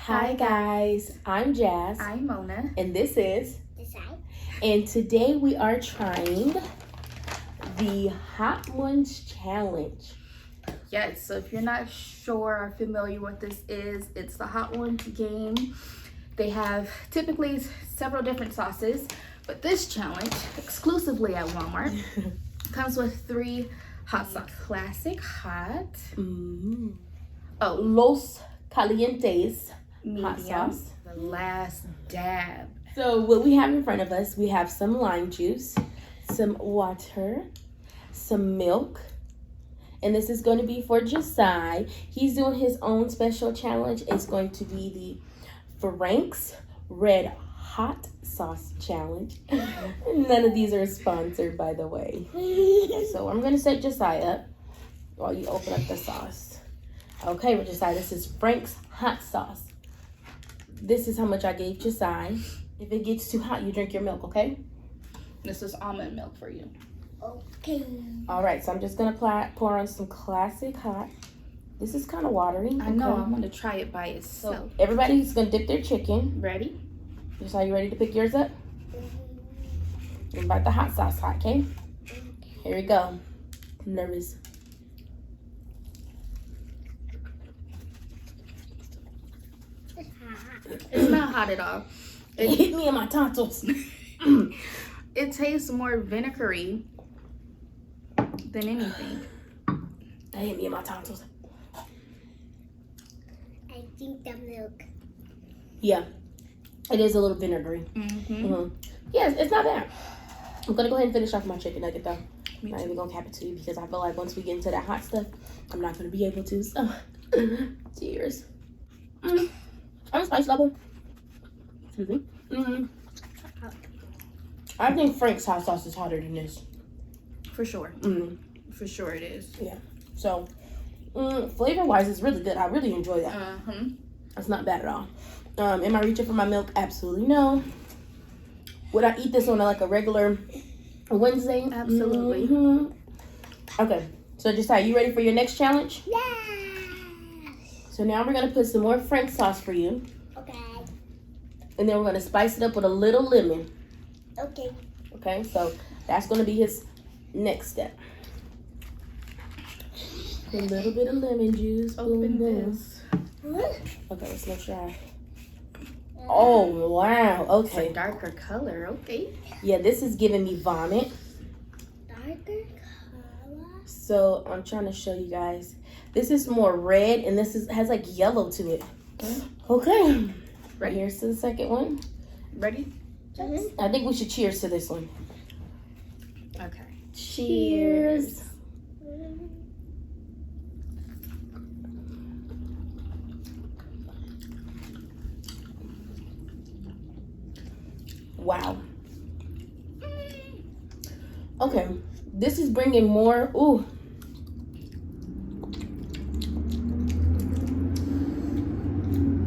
Hi guys, I'm Jazz. I'm Mona. And this is And today we are trying the HotOnes challenge. Yes, so if you're not sure or familiar what this is, it's the HotOnes game. They have typically several different sauces, but this challenge, exclusively at Walmart, comes with 3 hot sauce. Classic hot. Los Calientes Medium. hot sauce. The last dab. So what we have in front of us, we have some lime juice, some water, some milk, and this is going to be for Josiah. He's doing his own special challenge. It's going to be the Frank's Red Hot Sauce Challenge. None of these are sponsored, by the way. So I'm going to set Josiah up while you open up the sauce. Okay, well, Josiah, this is Frank's Hot Sauce. This is how much I gave Josiah. If it gets too hot, you drink your milk, okay? This is almond milk for you. Okay. All right, so I'm just going to pour on some classic hot. This is kind of watery. I know, I want to try it by itself. So everybody's going to dip their chicken. Ready? Josiah, you ready to pick yours up? About the hot sauce hot, okay? Here we go. I'm nervous. It's not hot at all. It hit me in my tonsils. It tastes more vinegary than anything. That hit me in my tonsils. I think the milk. Yeah, it is a little vinegary. Yes, it's not bad. I'm going to go ahead and finish off my chicken nugget, though. I'm not even going to cap it to you because I feel like once we get into that hot stuff, I'm not going to be able to. So, cheers. I'm spice level. Excuse me. I think Frank's hot sauce is hotter than this. For sure. For sure it is. Yeah. So, flavor-wise, it's really good. I really enjoy that. It's not bad at all. Am I reaching for my milk? Absolutely no. Would I eat this on like a regular Wednesday? Absolutely. Okay. So, Josiah, you ready for your next challenge? Yeah. So now we're going to put some more Frank's sauce for you. Okay. And then we're going to spice it up with a little lemon. Okay. Okay, so that's going to be his next step. A little bit of lemon juice. Open Boom, this. Okay, let's make sure Oh, wow. It's a Okay. darker color. Okay. Yeah, this is giving me vomit. Darker color. So I'm trying to show you guys. This is more red, and this has like yellow to it. Okay. Right, here's to the second one. Ready? I think we should cheers to this one. Okay. Cheers. Wow. Okay, this is bringing more. Ooh.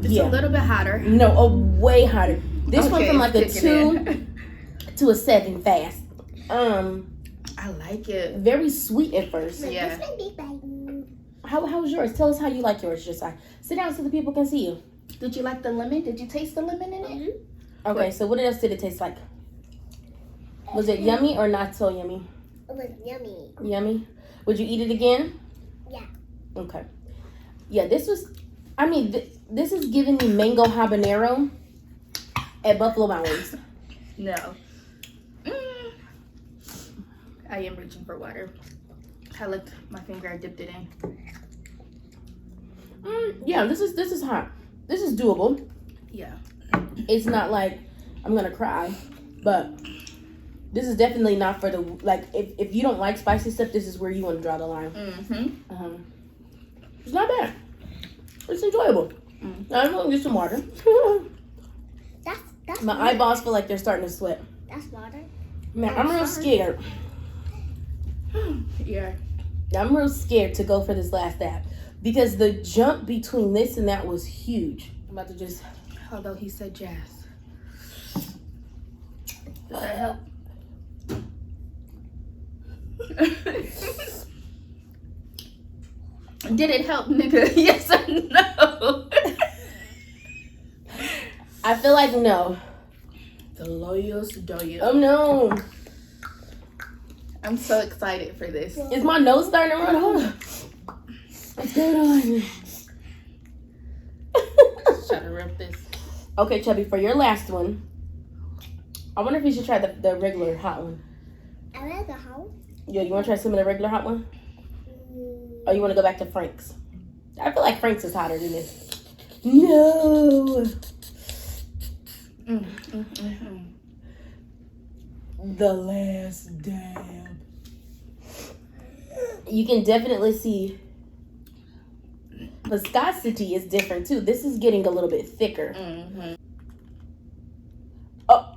It's a little bit hotter. No, way hotter. This one Okay, from like a it's kicking 2 to a 7 fast. I like it. Very sweet at first. Yeah. This one big bite. How was yours? Tell us how you like yours, Josiah. Sit down so the people can see you. Did you like the lemon? Did you taste the lemon in it? Okay, so what else did it taste like? Was it yummy or not so yummy? It was yummy. Yummy. Would you eat it again? Yeah. Okay. Yeah, this was. I mean, this is giving me mango habanero at Buffalo Wild Wings. No. I am reaching for water. I licked my finger. I dipped it in. Yeah, this is hot. This is doable. Yeah. It's not like I'm gonna cry, but this is definitely not for the like. If you don't like spicy stuff, this is where you want to draw the line. It's not bad. It's enjoyable. I'm gonna get some water. That's My eyeballs feel like they're starting to sweat. That's water. Man, I'm real scared. Yeah. I'm real scared to go for this last dab because the jump between this and that was huge. I'm about to just. Although he said Jazz. Does that help? Did it help, nigga? Yes or no? I feel like no. The lawyers do you. Oh no. I'm so excited for this. Is my nose starting to run? Hold on. What's going on? Try to rip this. Okay, Chubby, for your last one, I wonder if you should try the regular hot one. I like the house. Yeah, you want to try some of the regular hot one? Or you want to go back to Frank's? I feel like Frank's is hotter than this. No. The last dab. You can definitely see viscosity is different too. This is getting a little bit thicker. Oh.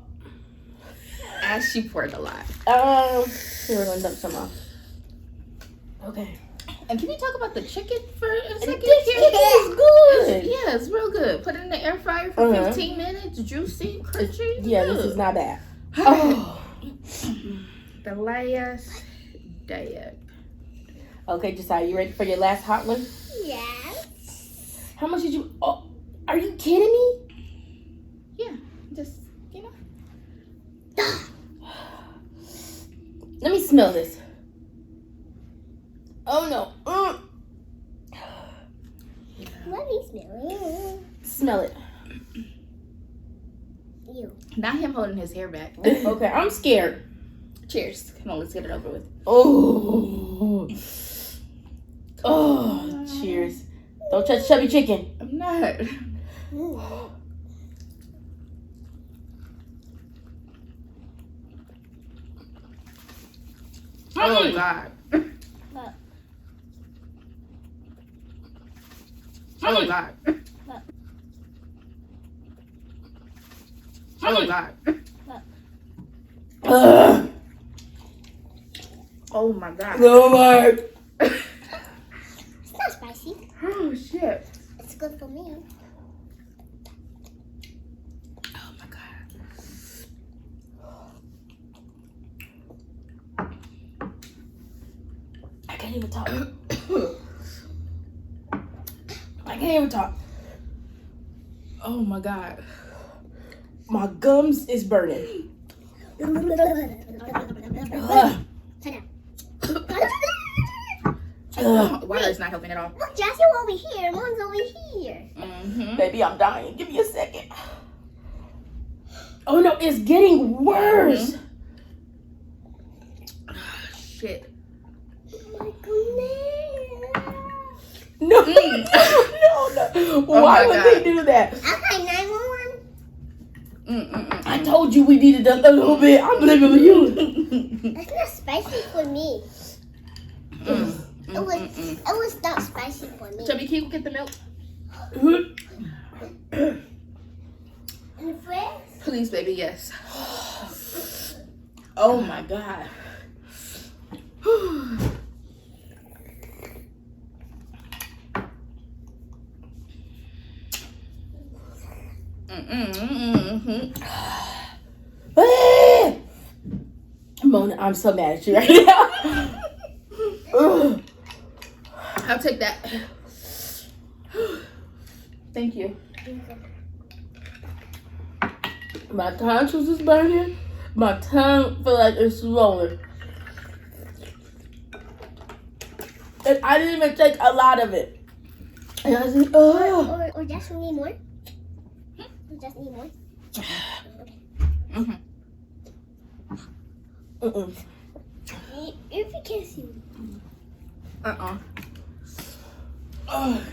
And she poured a lot. Here, we're gonna dump some off. Okay. And can you talk about the chicken for a second? This chicken is good. Yeah, it's real good. Put it in the air fryer for 15 minutes. Juicy, crunchy. Yeah, good. this is not bad. Oh. The last dab. Okay, Josiah, you ready for your last hot one? Yes. How much did you? Oh, are you kidding me? Yeah, just, you know. Let me smell this. Oh no. Let me smell it. Smell it. You. Not him holding his hair back. Okay, I'm scared. Cheers. Come on, let's get it over with. Oh. Oh, cheers. Don't touch chubby chicken. I'm not. Oh, God. Oh, God. Oh, God. Oh, my God. Oh my. It's not spicy. Oh, shit. It's good for me. Oh, my God. I can't even talk. I can't even talk. Oh, my God. My gums is burning. Sit down. Water's not helping at all. Look, Jessie over here. Mom's over here. Baby, I'm dying. Give me a second. Oh no, it's getting worse. Shit. Oh my goodness. No, no. Why my would God. they do that? I got 911. I told you we needed a little bit. I'm blaming you. It's not spicy for me. It was not spicy for me. Chubby, can you get the milk? And fresh? Please, baby, yes. Oh, my God. Mona, I'm so mad at you right now. I'll take that. Thank you. My tonsils is burning. My tongue feel like it's swollen. And I didn't even take a lot of it. And I was like, oh. Or just need more? Or just need more? If you can't see me.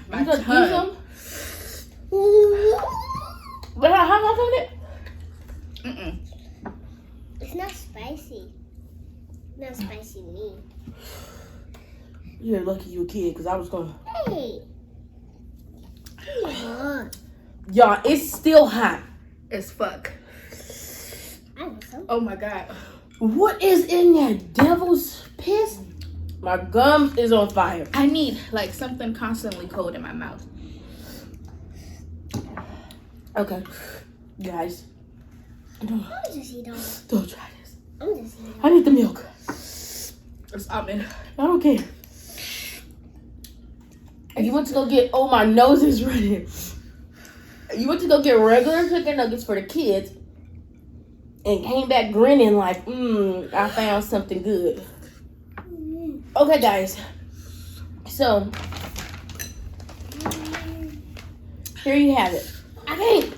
My You gonna tongue. use them? But how much of it? It's not spicy. Not spicy me. You're lucky you a kid, because I was going to. Hey. Come on. Y'all, it's still hot. As fuck. I want some. Oh, my God. What is in that devil's piss? My gum is on fire. I need, like, something constantly cold in my mouth. Okay. Guys. I'm just eating. Don't try this. I'm just eating. I need the milk. It's almond. I don't care. You went to go get, oh, my nose is running. You went to go get regular chicken nuggets for the kids and came back grinning like, I found something good. Okay, guys. So, here you have it. I can't.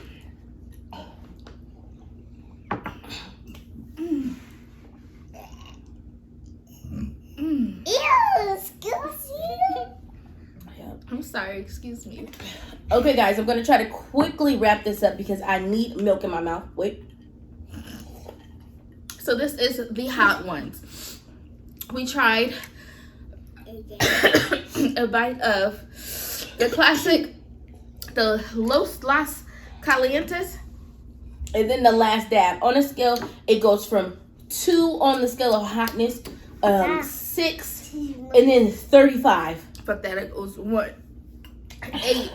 Ew, excuse you. I'm sorry, excuse me. Okay, guys, I'm going to try to quickly wrap this up because I need milk in my mouth. Wait. So this is the hot ones. We tried a bite of the classic, the Los Las Calientes. And then the last dab. On a scale, it goes from 2 on the scale of hotness, 6, and then 35. But that it goes 1, 8,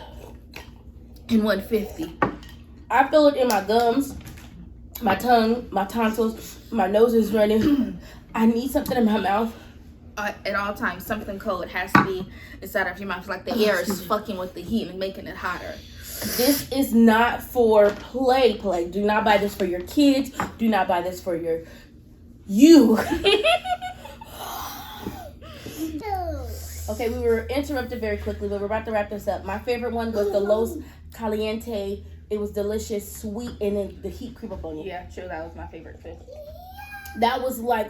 and 150. I feel it in my gums, my tongue, my tonsils, my nose is running. I need something in my mouth. At all times, something cold has to be inside of your mouth. Like the air is fucking with the heat and making it hotter. This is not for play. Do not buy this for your kids. Do not buy this for you. Okay, we were interrupted very quickly, but we're about to wrap this up. My favorite one was the Los Caliente. It was delicious, sweet, and then the heat creep up on you. Yeah, true. That was my favorite too. That was like,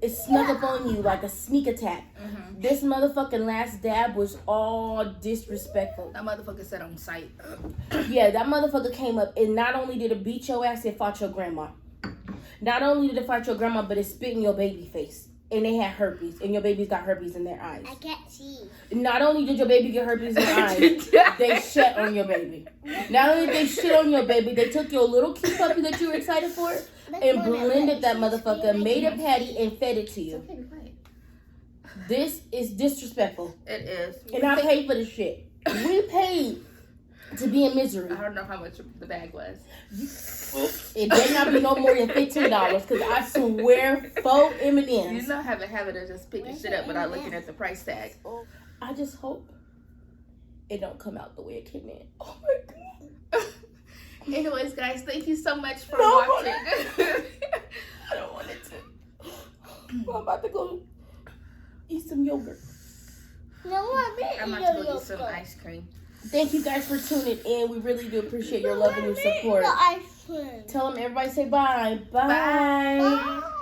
it snuck up on you like a sneak attack. Mm-hmm. This motherfucking last dab was all disrespectful. That motherfucker said on sight. Yeah, that motherfucker came up and not only did it beat your ass, it fought your grandma. Not only did it fight your grandma, but it spit in your baby face. And they had herpes. And your babies got herpes in their eyes. I can't see. Not only did your baby get herpes in their eyes, they shit on your baby. Not only did they shit on your baby, they took your little cute puppy that you were excited for and blended that motherfucker, made a patty, and fed it to you. This is disrespectful. It is. And I paid for this shit. We paid to be in misery. I don't know how much the bag was. It better not be no more than $15 because I swear 4 M&Ms. You know I have a habit of just picking shit up without looking at the price tag. I just hope it don't come out the way it came in. Oh my god. Anyways, guys, thank you so much for watching. I don't want it to. I'm about to go eat some yogurt. No, I'm about to go eat some ice cream. Thank you guys for tuning in. We really do appreciate your love and your support. The ice cream. Tell them everybody say bye. Bye. Bye.